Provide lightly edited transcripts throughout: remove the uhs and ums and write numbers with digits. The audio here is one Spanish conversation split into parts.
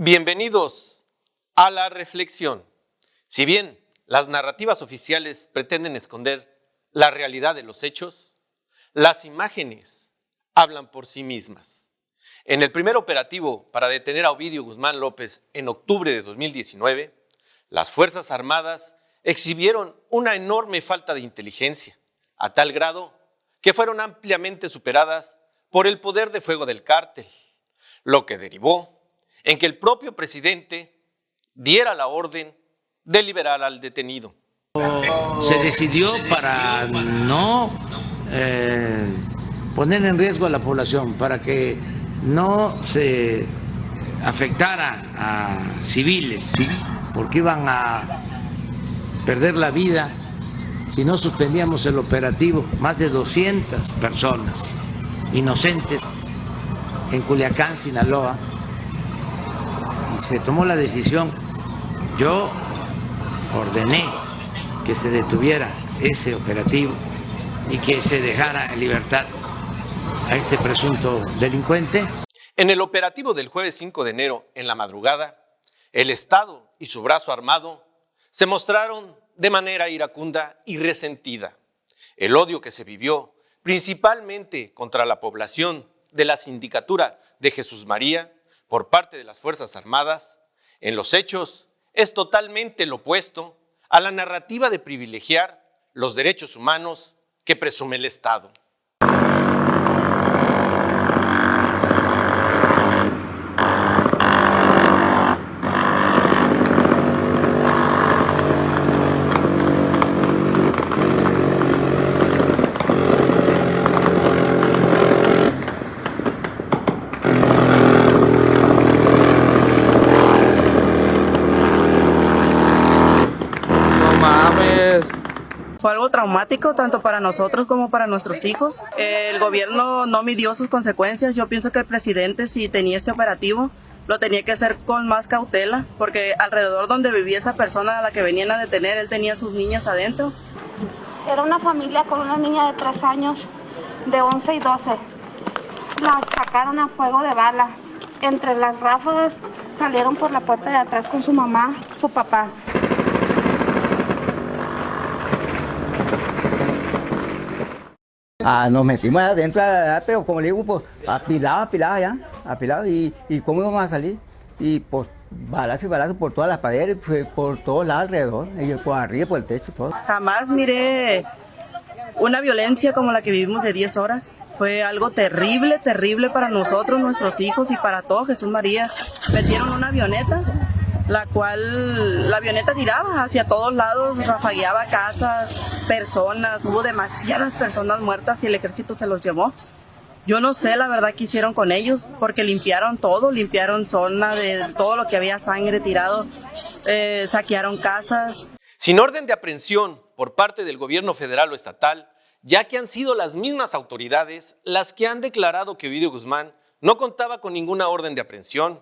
Bienvenidos a la reflexión. Si bien las narrativas oficiales pretenden esconder la realidad de los hechos, las imágenes hablan por sí mismas. En el primer operativo para detener a Ovidio Guzmán López en octubre de 2019, las Fuerzas Armadas exhibieron una enorme falta de inteligencia, a tal grado que fueron ampliamente superadas por el poder de fuego del cártel, lo que derivó en que el propio presidente diera la orden de liberar al detenido. Se decidió para no poner en riesgo a la población, para que no se afectara a civiles, porque iban a perder la vida si no suspendíamos el operativo. Más de 200 personas inocentes en Culiacán, Sinaloa, y se tomó la decisión. Yo ordené que se detuviera ese operativo y que se dejara en libertad a este presunto delincuente. En el operativo del jueves 5 de enero, en la madrugada, el Estado y su brazo armado se mostraron de manera iracunda y resentida. El odio que se vivió, principalmente contra la población de la sindicatura de Jesús María, por parte de las Fuerzas Armadas, en los hechos es totalmente lo opuesto a la narrativa de privilegiar los derechos humanos que presume el Estado. Fue algo traumático tanto para nosotros como para nuestros hijos. El gobierno no midió sus consecuencias. Yo pienso que el presidente, si tenía este operativo, lo tenía que hacer con más cautela, porque alrededor donde vivía esa persona a la que venían a detener, él tenía a sus niñas adentro. Era una familia con una niña de 3 años, de 11 y 12. Las sacaron a fuego de bala. Entre las ráfagas salieron por la puerta de atrás con su mamá, su papá. Nos metimos adentro, pero como le digo, pues apilado y cómo íbamos a salir. Y pues balazo y balazo por todas las paredes, por todos lados alrededor, y por arriba, por el techo, todo. Jamás miré una violencia como la que vivimos de 10 horas. Fue algo terrible, terrible para nosotros, nuestros hijos y para todo Jesús María. Metieron una avioneta, la cual la avioneta tiraba hacia todos lados, rafagueaba casas, personas, hubo demasiadas personas muertas y el ejército se los llevó. Yo no sé la verdad qué hicieron con ellos, porque limpiaron todo, limpiaron zona de todo lo que había sangre tirado, saquearon casas. Sin orden de aprehensión por parte del gobierno federal o estatal, ya que han sido las mismas autoridades las que han declarado que Ovidio Guzmán no contaba con ninguna orden de aprehensión,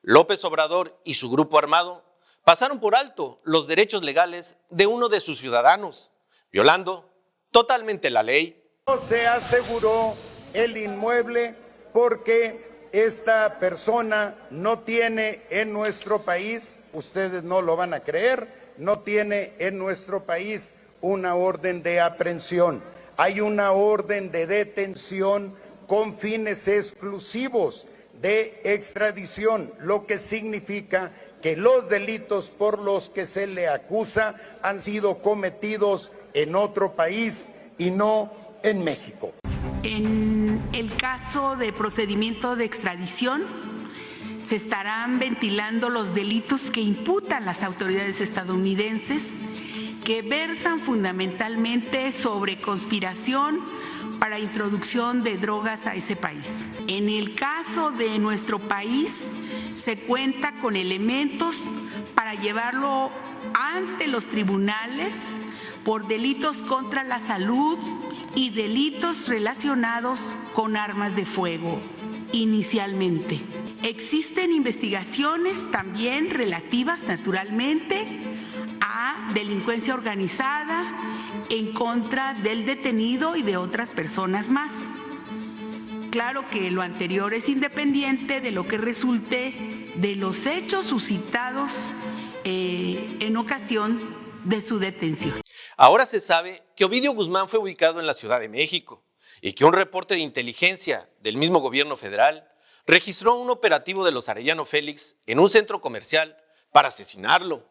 López Obrador y su grupo armado pasaron por alto los derechos legales de uno de sus ciudadanos, violando totalmente la ley. No se aseguró el inmueble porque esta persona no tiene en nuestro país, ustedes no lo van a creer, no tiene en nuestro país una orden de aprehensión. Hay una orden de detención con fines exclusivos de extradición, lo que significa que los delitos por los que se le acusa han sido cometidos en otro país y no en México. En el caso de procedimiento de extradición, se estarán ventilando los delitos que imputan las autoridades estadounidenses, que versan fundamentalmente sobre conspiración para introducción de drogas a ese país. En el caso de nuestro país, se cuenta con elementos para llevarlo ante los tribunales por delitos contra la salud y delitos relacionados con armas de fuego. Inicialmente, existen investigaciones también relativas, naturalmente, a delincuencia organizada en contra del detenido y de otras personas más. Claro que lo anterior es independiente de lo que resulte de los hechos suscitados en ocasión de su detención. Ahora se sabe que Ovidio Guzmán fue ubicado en la Ciudad de México y que un reporte de inteligencia del mismo gobierno federal registró un operativo de los Arellano Félix en un centro comercial para asesinarlo.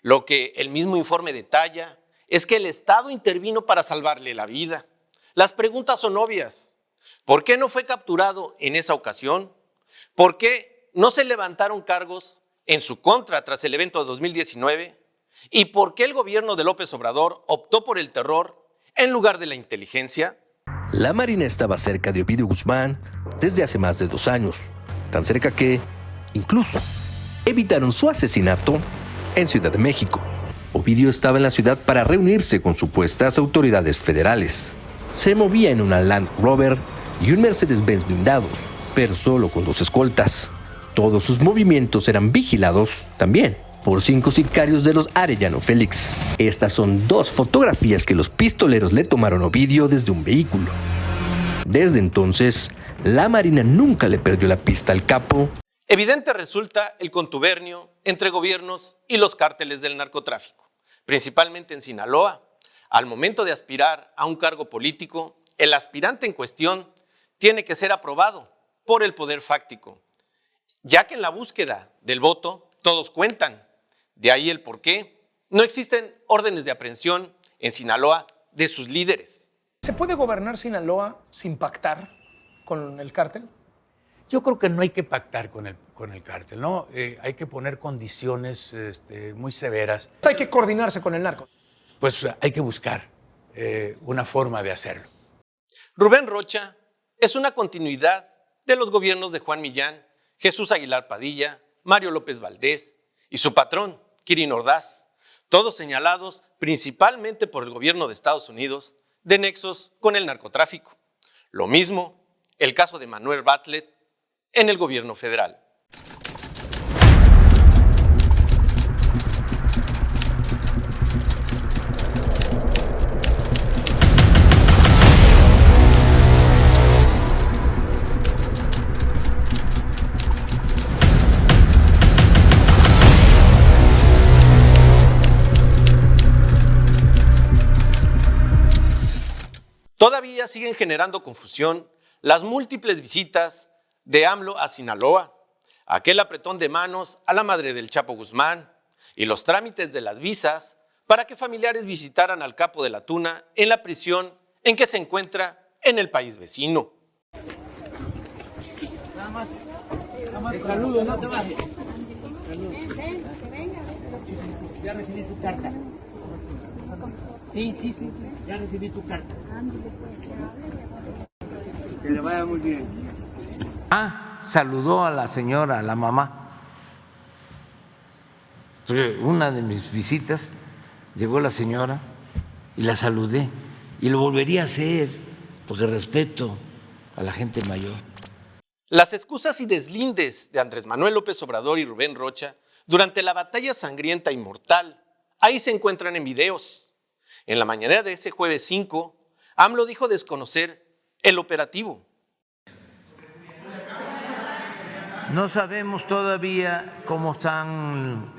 Lo que el mismo informe detalla es que el Estado intervino para salvarle la vida. Las preguntas son obvias. ¿Por qué no fue capturado en esa ocasión? ¿Por qué no se levantaron cargos en su contra tras el evento de 2019? ¿Y por qué el gobierno de López Obrador optó por el terror en lugar de la inteligencia? La Marina estaba cerca de Ovidio Guzmán desde hace más de 2 años, tan cerca que, incluso, evitaron su asesinato en Ciudad de México. Ovidio estaba en la ciudad para reunirse con supuestas autoridades federales. Se movía en una Land Rover y un Mercedes-Benz blindados, pero solo con 2 escoltas. Todos sus movimientos eran vigilados también por 5 sicarios de los Arellano Félix. Estas son 2 fotografías que los pistoleros le tomaron a Ovidio desde un vehículo. Desde entonces, la Marina nunca le perdió la pista al capo. Evidente resulta el contubernio entre gobiernos y los cárteles del narcotráfico, principalmente en Sinaloa. Al momento de aspirar a un cargo político, el aspirante en cuestión tiene que ser aprobado por el poder fáctico, ya que en la búsqueda del voto todos cuentan. De ahí el por qué no existen órdenes de aprehensión en Sinaloa de sus líderes. ¿Se puede gobernar Sinaloa sin pactar con el cártel? Yo creo que no hay que pactar con el cártel, ¿no? Hay que poner condiciones muy severas. Hay que coordinarse con el narco. Pues hay que buscar una forma de hacerlo. Rubén Rocha es una continuidad de los gobiernos de Juan Millán, Jesús Aguilar Padilla, Mario López Valdés y su patrón, Kirin Ordaz, todos señalados principalmente por el gobierno de Estados Unidos de nexos con el narcotráfico. Lo mismo el caso de Manuel Bartlett en el gobierno federal. Todavía siguen generando confusión las múltiples visitas de AMLO a Sinaloa, aquel apretón de manos a la madre del Chapo Guzmán y los trámites de las visas para que familiares visitaran al capo de la tuna en la prisión en que se encuentra en el país vecino. Saludos, no te bajes. Ya recibí tu carta. Sí, ya recibí tu carta. Que le vaya muy bien. Saludó a la señora, a la mamá. Una de mis visitas llegó la señora y la saludé. Y lo volvería a hacer porque respeto a la gente mayor. Las excusas y deslindes de Andrés Manuel López Obrador y Rubén Rocha durante la batalla sangrienta y mortal, ahí se encuentran en videos. En la mañanera de ese jueves 5, AMLO dijo desconocer el operativo. No sabemos todavía cómo están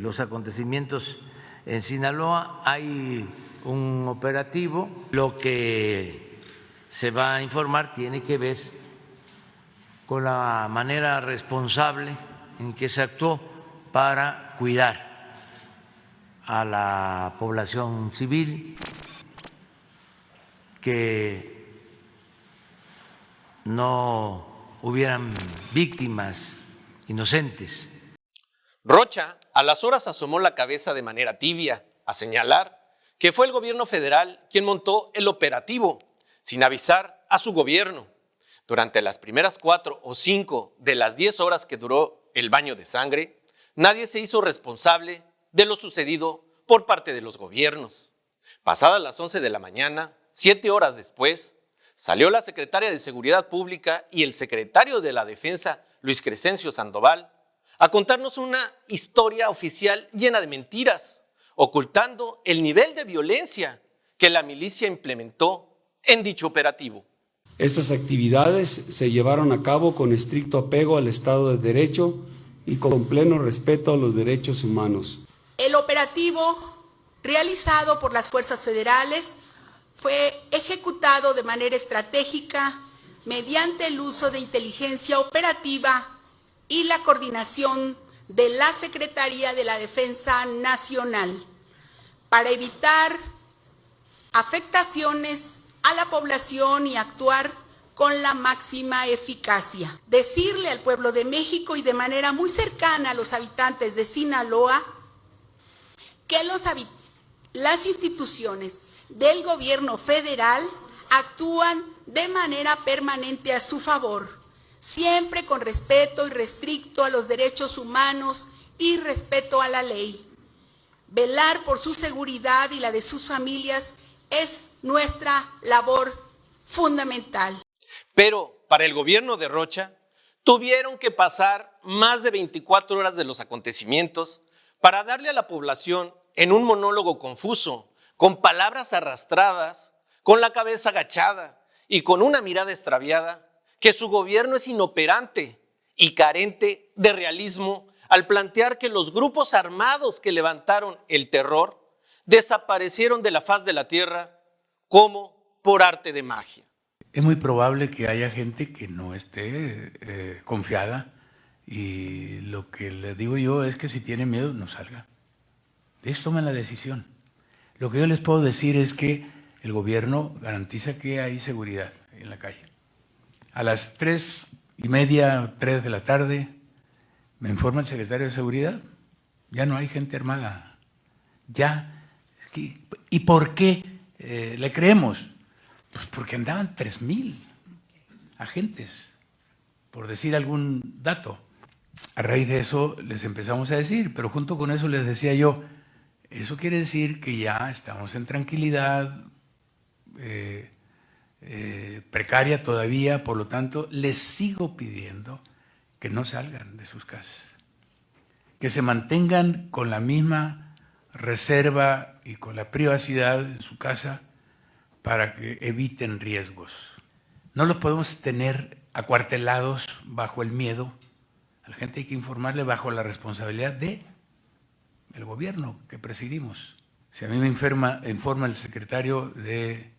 los acontecimientos en Sinaloa. Hay un operativo. Lo que se va a informar tiene que ver con la manera responsable en que se actuó para cuidar a la población civil, que no hubieran víctimas inocentes. Rocha a las horas asomó la cabeza de manera tibia a señalar que fue el gobierno federal quien montó el operativo sin avisar a su gobierno. Durante las primeras 4 o 5 de las 10 horas que duró el baño de sangre, nadie se hizo responsable de lo sucedido por parte de los gobiernos. Pasadas las 11 de la mañana, 7 horas después, salió la secretaria de Seguridad Pública y el secretario de la Defensa, Luis Crescencio Sandoval, a contarnos una historia oficial llena de mentiras, ocultando el nivel de violencia que la milicia implementó en dicho operativo. Estas actividades se llevaron a cabo con estricto apego al Estado de Derecho y con pleno respeto a los derechos humanos. El operativo realizado por las fuerzas federales fue ejecutado de manera estratégica mediante el uso de inteligencia operativa y la coordinación de la Secretaría de la Defensa Nacional para evitar afectaciones a la población y actuar con la máxima eficacia. Decirle al pueblo de México y de manera muy cercana a los habitantes de Sinaloa que las instituciones del gobierno federal actúan de manera permanente a su favor, siempre con respeto irrestricto a los derechos humanos y respeto a la ley. Velar por su seguridad y la de sus familias es nuestra labor fundamental. Pero para el gobierno de Rocha, tuvieron que pasar más de 24 horas de los acontecimientos para darle a la población en un monólogo confuso, con palabras arrastradas, con la cabeza agachada y con una mirada extraviada, que su gobierno es inoperante y carente de realismo al plantear que los grupos armados que levantaron el terror desaparecieron de la faz de la tierra como por arte de magia. Es muy probable que haya gente que no esté confiada, y lo que le digo yo es que si tiene miedo, no salga. Ellos toman la decisión. Lo que yo les puedo decir es que el gobierno garantiza que hay seguridad en la calle. A las 3:30, 3 de la tarde, me informa el secretario de Seguridad, ya no hay gente armada. Ya. ¿Y por qué le creemos? Pues porque andaban 3,000 agentes, por decir algún dato. A raíz de eso les empezamos a decir, pero junto con eso les decía yo, eso quiere decir que ya estamos en tranquilidad, precaria todavía, por lo tanto, les sigo pidiendo que no salgan de sus casas, que se mantengan con la misma reserva y con la privacidad en su casa para que eviten riesgos. No los podemos tener acuartelados bajo el miedo. A la gente hay que informarle bajo la responsabilidad del gobierno que presidimos. Si a mí me informa el secretario de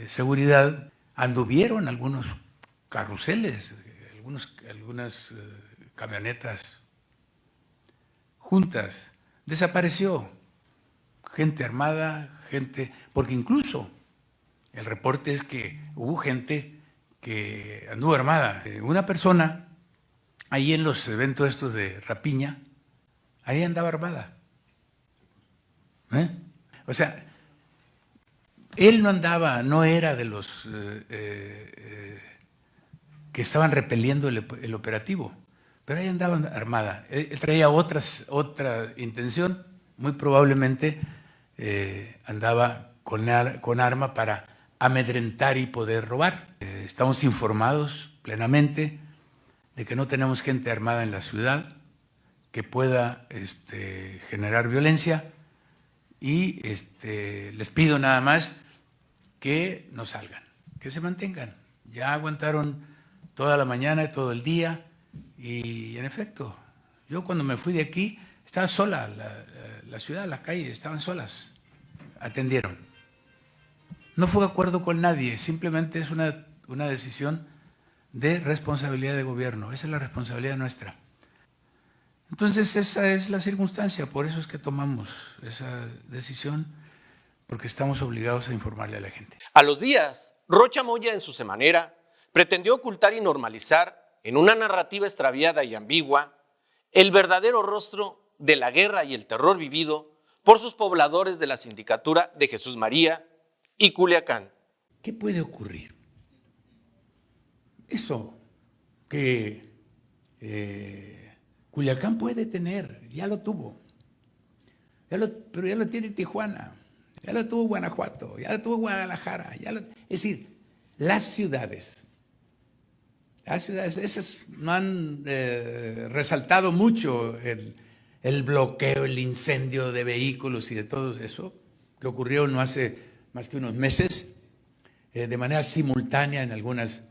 Seguridad, anduvieron algunos carruseles, algunas camionetas juntas, desapareció gente armada, porque incluso el reporte es que hubo gente que anduvo armada. Una persona ahí en los eventos estos de rapiña, ahí andaba armada. O sea, él no andaba, no era de los que estaban repeliendo el operativo, pero ahí andaba armada. Él traía otra intención, muy probablemente andaba con arma para amedrentar y poder robar. Estamos informados plenamente de que no tenemos gente armada en la ciudad que pueda generar violencia, y les pido nada más que no salgan, que se mantengan. Ya aguantaron toda la mañana y todo el día, y en efecto, yo cuando me fui de aquí estaba sola, la ciudad, las calles estaban solas, atendieron. No fue de acuerdo con nadie, simplemente es una decisión de responsabilidad de gobierno, esa es la responsabilidad nuestra. Entonces esa es la circunstancia, por eso es que tomamos esa decisión, porque estamos obligados a informarle a la gente. A los días, Rocha Moya en su semanera pretendió ocultar y normalizar en una narrativa extraviada y ambigua el verdadero rostro de la guerra y el terror vivido por sus pobladores de la sindicatura de Jesús María y Culiacán. ¿Qué puede ocurrir? Eso que Culiacán puede tener, ya lo tuvo, pero ya lo tiene Tijuana, ya lo tuvo Guanajuato, ya lo tuvo Guadalajara, es decir, las ciudades esas no han resaltado mucho el bloqueo, el incendio de vehículos y de todo eso que ocurrió no hace más que unos meses. de manera simultánea en algunas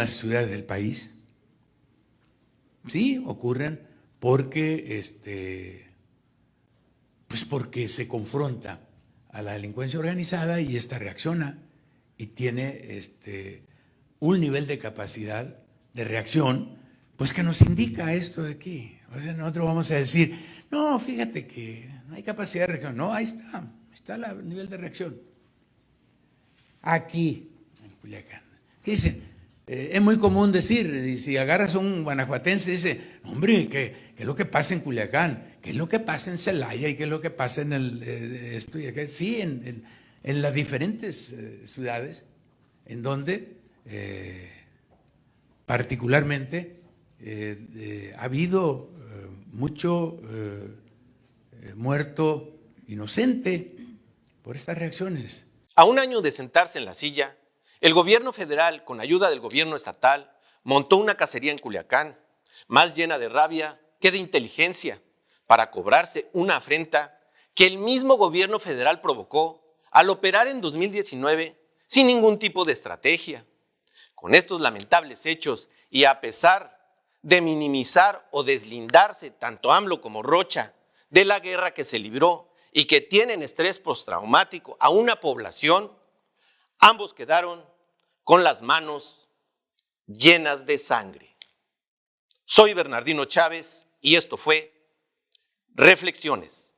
ciudades del país. Sí, ocurren porque, pues porque se confronta a la delincuencia organizada y esta reacciona y tiene un nivel de capacidad de reacción, pues que nos indica esto de aquí. O sea, nosotros vamos a decir, no, fíjate que no hay capacidad de reacción. No, ahí está el nivel de reacción. Aquí, en Culiacán. ¿Qué dicen? Es muy común decir, si agarras a un guanajuatense, dice, hombre, ¿qué es lo que pasa en Culiacán? ¿Qué es lo que pasa en Celaya? ¿Y qué es lo que pasa en esto y acá? Sí, en las diferentes ciudades, en donde particularmente ha habido mucho muerto inocente por estas reacciones. A un año de sentarse en la silla, el gobierno federal, con ayuda del gobierno estatal, montó una cacería en Culiacán, más llena de rabia que de inteligencia, para cobrarse una afrenta que el mismo gobierno federal provocó al operar en 2019 sin ningún tipo de estrategia. Con estos lamentables hechos y a pesar de minimizar o deslindarse tanto AMLO como Rocha de la guerra que se libró y que tienen estrés postraumático a una población, ambos quedaron con las manos llenas de sangre. Soy Bernardino Chávez y esto fue Reflexiones.